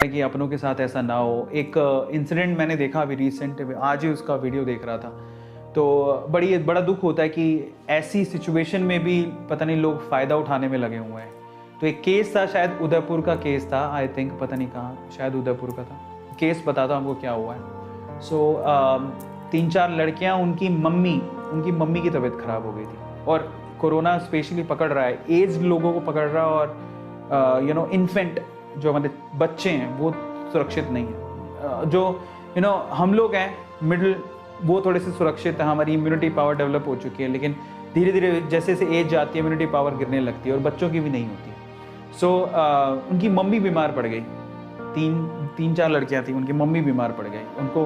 कि अपनों के साथ ऐसा ना हो। एक इंसिडेंट मैंने देखा अभी रिसेंट, आज ही उसका वीडियो देख रहा था, तो बड़ा दुख होता है कि ऐसी सिचुएशन में भी पता नहीं लोग फ़ायदा उठाने में लगे हुए हैं। तो एक केस था, शायद उदयपुर का केस था, आई थिंक, पता नहीं कहाँ, शायद उदयपुर का था। केस बताता हूँ आपको क्या हुआ है। सो 3-4 लड़कियाँ, उनकी मम्मी की तबीयत ख़राब हो गई थी, और कोरोना स्पेशली पकड़ रहा है, एज लोगों को पकड़ रहा है, और इन्फेंट जो हमारे बच्चे हैं वो सुरक्षित नहीं है। जो हम लोग हैं मिडिल, वो थोड़े से सुरक्षित है, हमारी इम्यूनिटी पावर डेवलप हो चुकी है, लेकिन धीरे धीरे जैसे जैसे एज जाती है इम्यूनिटी पावर गिरने लगती है, और बच्चों की भी नहीं होती। सो उनकी मम्मी बीमार पड़ गई। 3-4 लड़कियां थी, उनकी मम्मी बीमार पड़ गई, उनको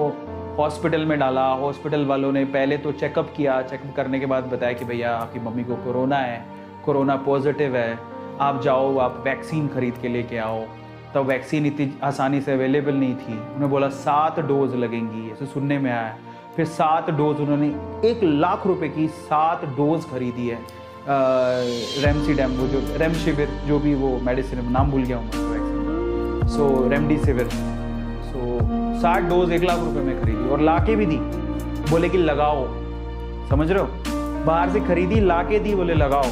हॉस्पिटल में डाला। हॉस्पिटल वालों ने पहले तो चेकअप किया, चेकअप करने के बाद बताया कि भैया आपकी मम्मी को कोरोना है, कोरोना पॉजिटिव है, आप जाओ, आप वैक्सीन खरीद के लेके आओ। तब वैक्सीन इतनी आसानी से अवेलेबल नहीं थी। उन्होंने बोला 7 डोज लगेंगी, ऐसे सुनने में आया। फिर 7 डोज, उन्होंने 1 लाख रुपए की 7 डोज खरीदी है। रेमसीडेम, वो जो रेमशिविर, जो भी वो मेडिसिन, नाम भूल गया हूँ वैक्सीन, सो रेमडेसिविर। सो 60 डोज 1 लाख रुपए में खरीदी, और लाके भी दी, बोले कि लगाओ। समझ रहे हो, बाहर से खरीदी, लाके दी, बोले लगाओ।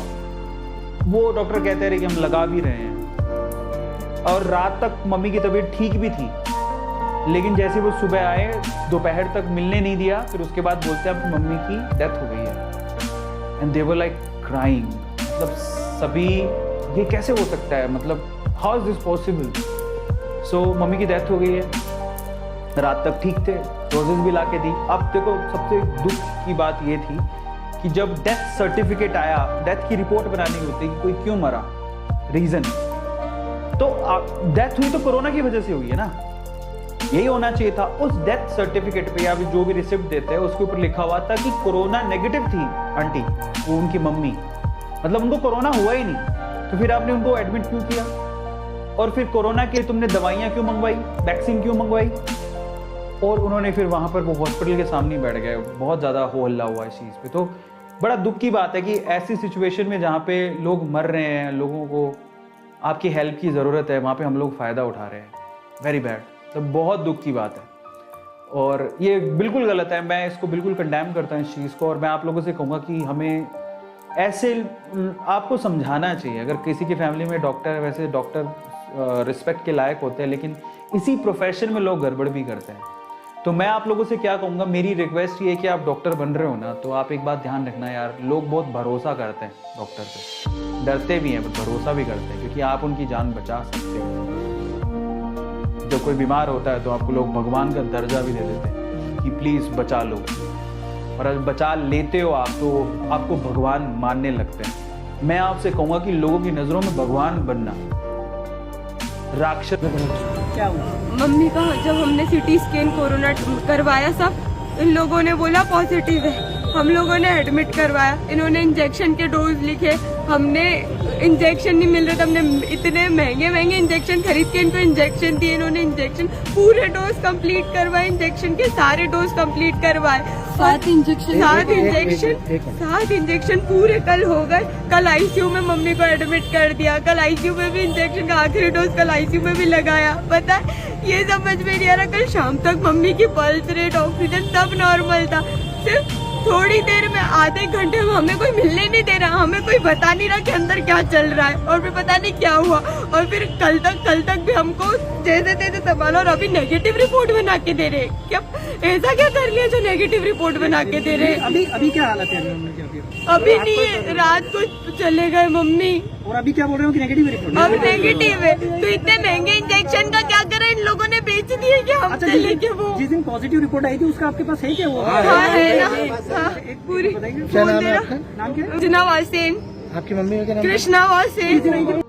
वो डॉक्टर कहते रहे कि हम लगा भी रहे हैं, और रात तक मम्मी की तबीयत ठीक भी थी, लेकिन जैसे वो सुबह आए, दोपहर तक मिलने नहीं दिया। फिर उसके बाद बोलते हैं आपकी मम्मी की डेथ हो गई है, and they were like crying. मतलब सभी, ये कैसे हो सकता है, मतलब how is this possible. So mummy की डेथ हो गई है, रात तक ठीक थे, डोजेस भी ला के दी। अब देखो, सबसे दुख की बात ये थी कि जब डेथ सर्टिफिकेट आया, डेथ की रिपोर्ट बनानी होती है कि कोई क्यों मरा, रीजन, तो डेथ हुई तो कोरोना की वजह से हुई है ना, यही होना चाहिए था। उस डेथ सर्टिफिकेट पे या जो भी रिसिप्ट देते हैं उसके ऊपर लिखा हुआ था कि कोरोना नेगेटिव थी आंटी, वो उनकी मम्मी, मतलब उनको कोरोना हुआ ही नहीं। तो फिर आपने उनको एडमिट क्यों किया, और फिर कोरोना के तुमने दवाइयां क्यों मंगवाई, वैक्सीन क्यों मंगवाई। और उन्होंने फिर वहां पर वो हॉस्पिटल के सामने बैठ गए, बहुत ज्यादा हो हल्ला हुआ इस चीज पे। तो बड़ा दुख की बात है कि ऐसी सिचुएशन में जहाँ पे लोग मर रहे हैं, लोगों को आपकी हेल्प की ज़रूरत है, वहाँ पे हम लोग फ़ायदा उठा रहे हैं। वेरी बैड, तो बहुत दुख की बात है, और ये बिल्कुल गलत है। मैं इसको बिल्कुल कंडेम करता हूँ इस चीज़ को, और मैं आप लोगों से कहूँगा कि हमें ऐसे आपको समझाना चाहिए। अगर किसी की फैमिली में डॉक्टर है, वैसे डॉक्टर रिस्पेक्ट के लायक होते हैं, लेकिन इसी प्रोफेशन में लोग गड़बड़ भी करते हैं। तो मैं आप लोगों से क्या कहूँगा, मेरी रिक्वेस्ट ये है कि आप डॉक्टर बन रहे हो ना, तो आप एक बात ध्यान रखना यार, लोग बहुत भरोसा करते हैं डॉक्टर पे, डरते भी हैं, भरोसा भी करते हैं, क्योंकि आप उनकी जान बचा सकते हो। जब कोई बीमार होता है तो आपको लोग भगवान का दर्जा भी दे देते हैं कि प्लीज़ बचा लो, और अगर बचा लेते हो आप तो आपको भगवान मानने लगते हैं। मैं आपसे कहूँगा कि लोगों की नज़रों में भगवान बनना, राक्षस क्या हुआ? मम्मी का जब हमने सिटी स्कैन कोरोना करवाया, सब इन लोगों ने बोला पॉजिटिव है। हम लोगों ने एडमिट करवाया, इन्होंने इंजेक्शन के डोज लिखे, हमने इंजेक्शन नहीं मिल रहे थे, हमने इतने महंगे इंजेक्शन खरीद के इनको इंजेक्शन दिए। इन्होंने इंजेक्शन पूरे डोज कंप्लीट करवाए, इंजेक्शन के सारे डोज कंप्लीट करवाए। 7 इंजेक्शन पूरे कल हो गए। कल आईसीयू में मम्मी को एडमिट कर दिया, कल आईसीयू में भी इंजेक्शन का आखिरी डोज कल आईसीयू में भी लगाया। पता है, ये समझ में नहीं आ रहा, कल शाम तक मम्मी की पल्स रेट, ऑक्सीजन सब नॉर्मल था। सिर्फ थोड़ी देर में, आधे घंटे में हमें कोई मिलने नहीं दे रहा, हमें कोई बता नहीं रहा कि अंदर क्या चल रहा है, और फिर पता नहीं क्या हुआ। और फिर कल तक भी हमको जैसे तैसे संभालो, और अभी नेगेटिव रिपोर्ट बना के दे रहे। क्या ऐसा क्या कर लिया जो नेगेटिव रिपोर्ट बना के दे रहे? अभी क्या हालत है मम्मी की? अभी नहीं है, रात को चले गए मम्मी, और अभी क्या बोल रहे हो कि नेगेटिव रिपोर्ट? अब नेगेटिव है। तो इतने महंगे इंजेक्शन का क्या करा, इन लोगों ने बेच दिए क्या हमसे लेके? वो जिस दिन पॉजिटिव रिपोर्ट आई थी उसका आपके पास है क्या? वो हाँ है ना, पूरी। क्या नाम है आपका? नाम क्या है? जिनावा सेन, आपकी मम्मी का नाम? कृष्णा सेन।